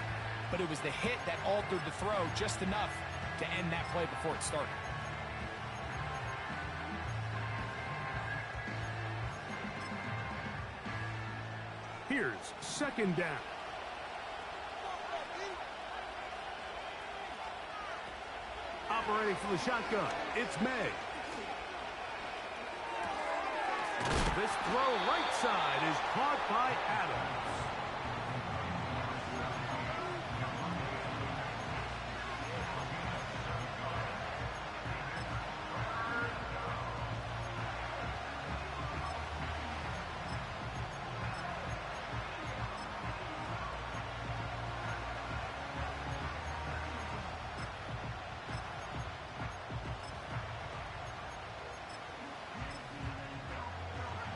but it was the hit that altered the throw just enough to end that play before it started. Here's second down. Operating from the shotgun, it's May. This throw right side is caught by Adams.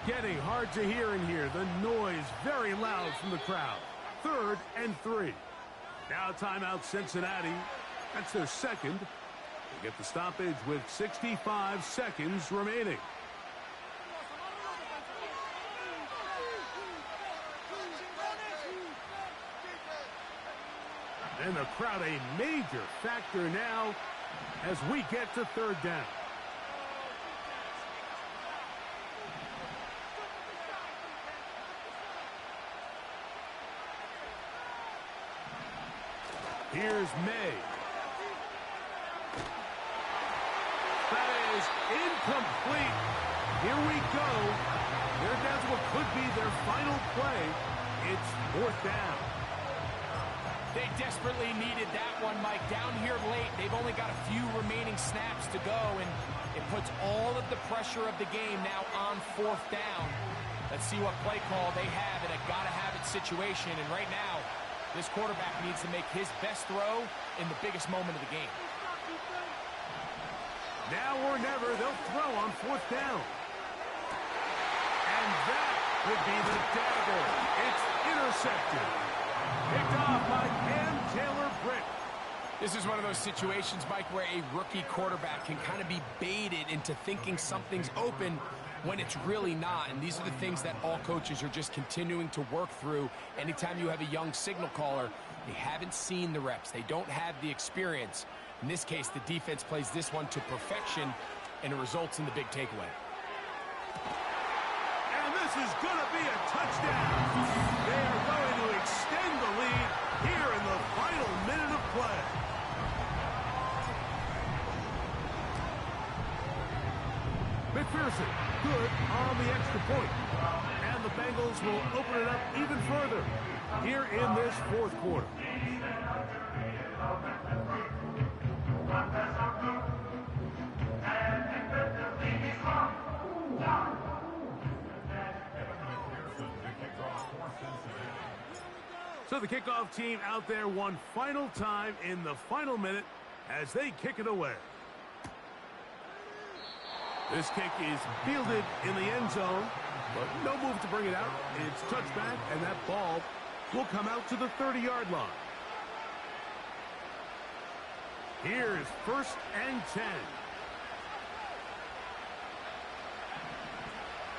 Getting hard to hear in here. The noise very loud from the crowd. 3rd and 3. Now timeout Cincinnati. That's their second. They get the stoppage with 65 seconds remaining. And the crowd a major factor now as we get to 3rd down. Here's May. That is incomplete. Here we go. They're down to what could be their final play. It's 4th down. They desperately needed that one, Mike. Down here late, they've only got a few remaining snaps to go, and it puts all of the pressure of the game now on 4th down. Let's see what play call they have in a gotta-have-it situation, and right now, this quarterback needs to make his best throw in the biggest moment of the game. Now or never, they'll throw on 4th down. And that would be the dagger. It's intercepted. Picked off by Cam Taylor-Britt. This is one of those situations, Mike, where a rookie quarterback can kind of be baited into thinking something's open when it's really not. And these are the things that all coaches are just continuing to work through. Anytime you have a young signal caller, they haven't seen the reps. They don't have the experience. In this case, the defense plays this one to perfection, and it results in the big takeaway. And this is going to be a touchdown. They are going to extend the lead here in the final minute of play. McPherson, good on the extra point. And the Bengals will open it up even further here in this 4th quarter. So the kickoff team out there one final time in the final minute as they kick it away. This kick is fielded in the end zone, but no move to bring it out. It's touchback, and that ball will come out to the 30-yard line. Here's 1st and 10.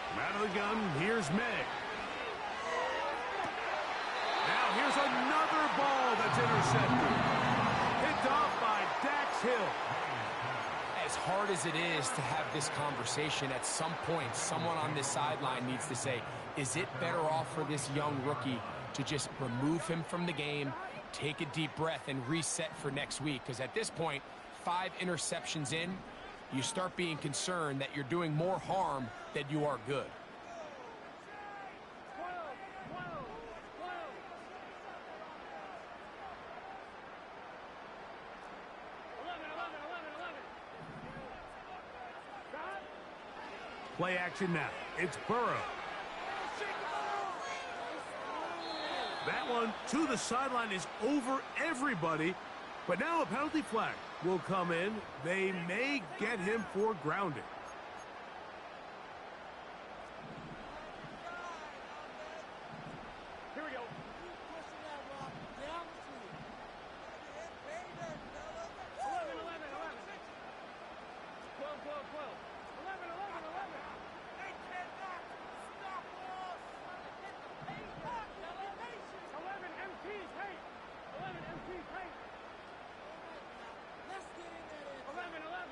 From out of the gun, here's May. Now here's another ball that's intercepted. Picked off by Dax Hill. As hard as it is to have this conversation, at some point, someone on this sideline needs to say, is it better off for this young rookie to just remove him from the game, take a deep breath, and reset for next week? Because at this point, 5 interceptions in, you start being concerned that you're doing more harm than you are good. Play action now. It's Burrow. That one to the sideline is over everybody. But now a penalty flag will come in. They may get him for grounding. Here we go. 11, 11.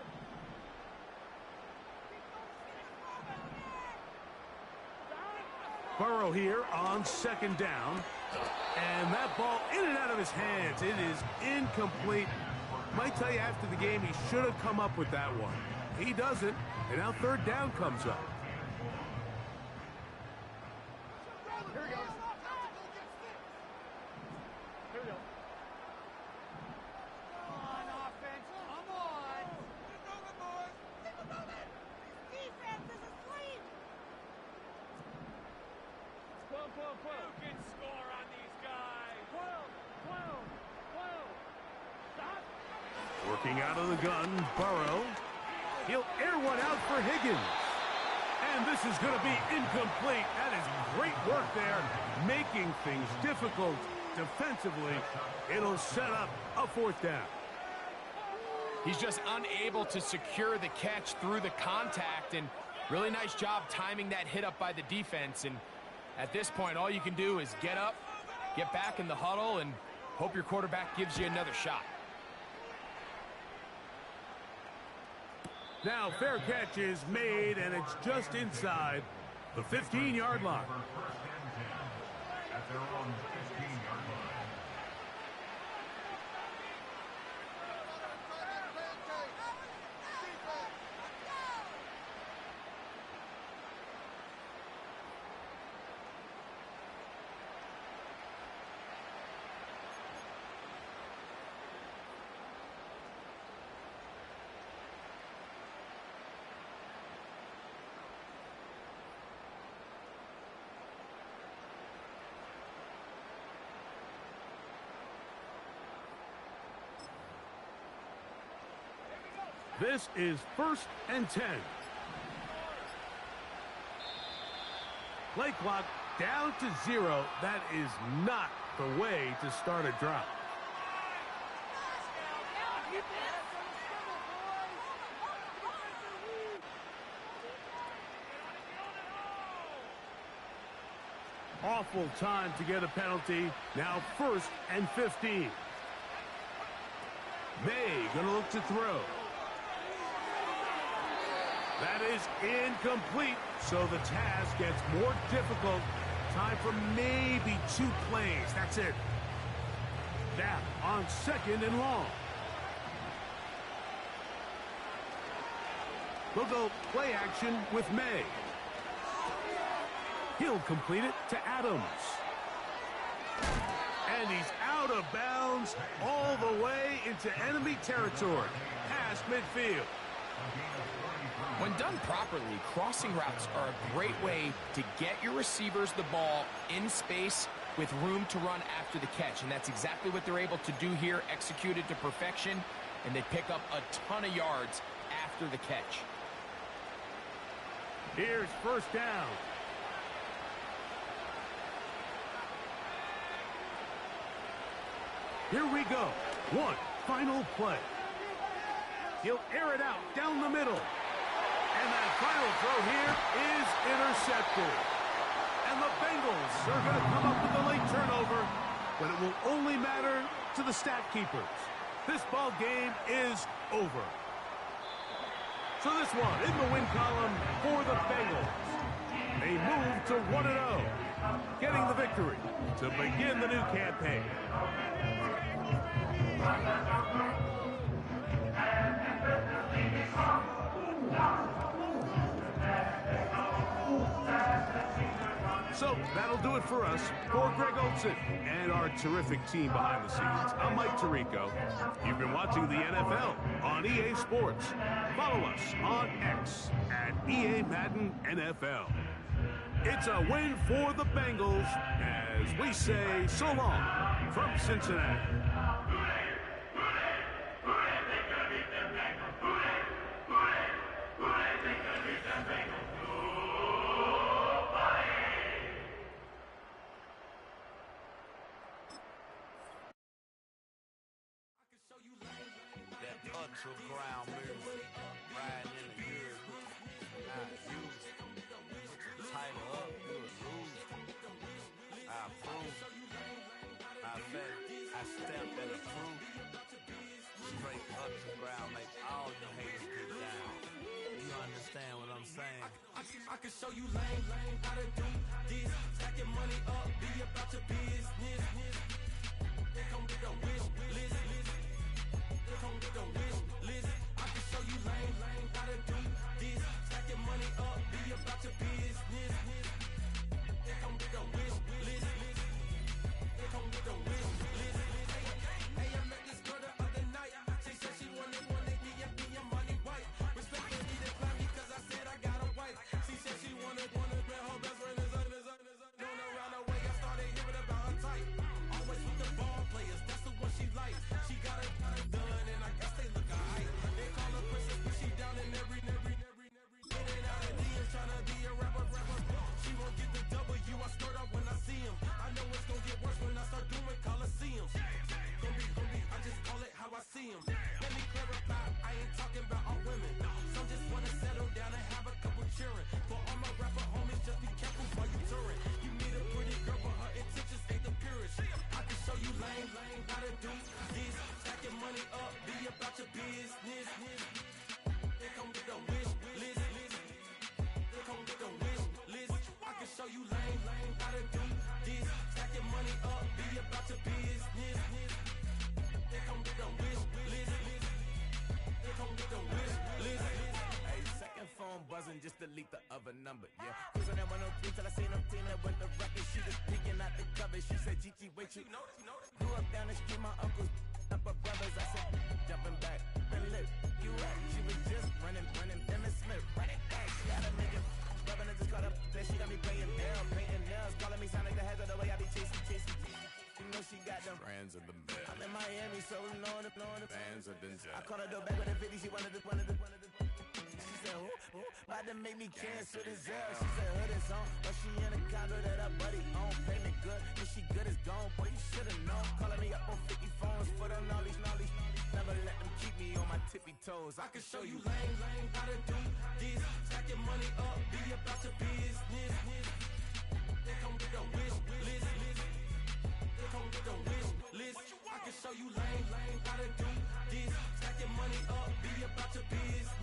Burrow here on second down. And that ball in and out of his hands. It is incomplete. Might tell you after the game he should have come up with that one. He doesn't, and now third down comes up. Here we go. Here we go. Come on, offense. Come on. Defense is asleep. 12. You can score on these guys. 12. Stop. Working out of the gun, Burrow. He'll air one out for Higgins. And this is going to be incomplete. That is great work there, making things difficult defensively. It'll set up a fourth down. He's just unable to secure the catch through the contact, and really nice job timing that hit up by the defense. And at this point, all you can do is get up, get back in the huddle, and hope your quarterback gives you another shot. Now fair catch is made, and it's just inside the 15-yard line. First and 10 at their own 15-yard line. This is first and 10. Play clock down to 0. That is not the way to start a drive. Awful time to get a penalty. Now first and 15. May gonna look to throw. That is incomplete, so the task gets more difficult. Time for maybe 2 plays. That's it. Now on second and long. They'll go play action with May. He'll complete it to Adams. And he's out of bounds all the way into enemy territory, past midfield. When done properly, crossing routes are a great way to get your receivers the ball in space with room to run after the catch. And that's exactly what they're able to do here, executed to perfection, and they pick up a ton of yards after the catch. Here's first down. Here we go. One final play. He'll air it out down the middle. And that final throw here is intercepted. And the Bengals are going to come up with a late turnover, but it will only matter to the stat keepers. This ball game is over. So this one in the win column for the Bengals. They move to 1-0, getting the victory to begin the new campaign. So that'll do it for us. For Greg Olson and our terrific team behind the scenes, I'm Mike Tirico. You've been watching the NFL on EA Sports. Follow us on X at EA Madden NFL. It's a win for the Bengals as we say so long from Cincinnati. Ground music, riding in the years, not used. Title up, you a lose. I approve. I bet, I step and approve. Straight up to ground, make all you haters get down. understand what I'm saying. I can show you lame, how to do this. Stacking money up, be about your business. They come with a wish list. They come with a wish list. I can show you lame, how to do this. Stacking money up, be about your business. They come with a wish list. They come with a wish list. Hey, I met this girl the other night. She said she wanted me and money white. Respectfully declined me cause I said I got a wife. She said she wanted man, her best friend is known around the way. I started hearing about her type. Always with the ball players, that's the one she likes. She got it done and I guess they look alright. They call her princess, but she down in every in and out of DMs trying to be a rapper. She won't get the W, I skirt up when I see him. I know it's gonna get worse when I start doing Coliseums. Gonna be, I just call it how I see him. Let me clarify, I ain't talking about all women. Some just wanna settle down and have a couple cheering. For all my rapper homies, just be careful while you touring. You need a pretty girl, but her intentions ain't the purest. I can show you lame, how to do this. Stacking money up, be about your business. They come with a wish list. They come with a wish list. I can show you lame, how to do this. Stacking money up, be about your business. They come with a wish list. They come with a wish list. Hey, second phone buzzing, just delete the other number, yeah. Cruising at 103 till I seen them team that went the record. She was peeking out the cover. She said, Gigi, wait, you grew up down the street, my uncles, up her brothers. I said, jumping back, and lit, you at. She was just running, Emmett Smith, running back. She had a nigga, rubbing it, just caught up. Then she got me painting nails, calling me sound like the heads of the way I be chasing. You know she got them Friends of the best. I'm in Miami, so knowing the Fans of Denzel. I called her door back with a 50, she wanted the. She said, who? About to make me cancel this L. She said, hood is on, but she in a condo that her buddy own. Payment good, and she good as gone. Boy, you should've known. Calling me up on 50 phones for the knowledge. Never let them keep me on my tippy toes. I can show you lame, how to do this. Stacking money up, be about your business. They come with a wish list. They come with a wish list. I can show you lame, how to do this. Stacking money up, be about your business.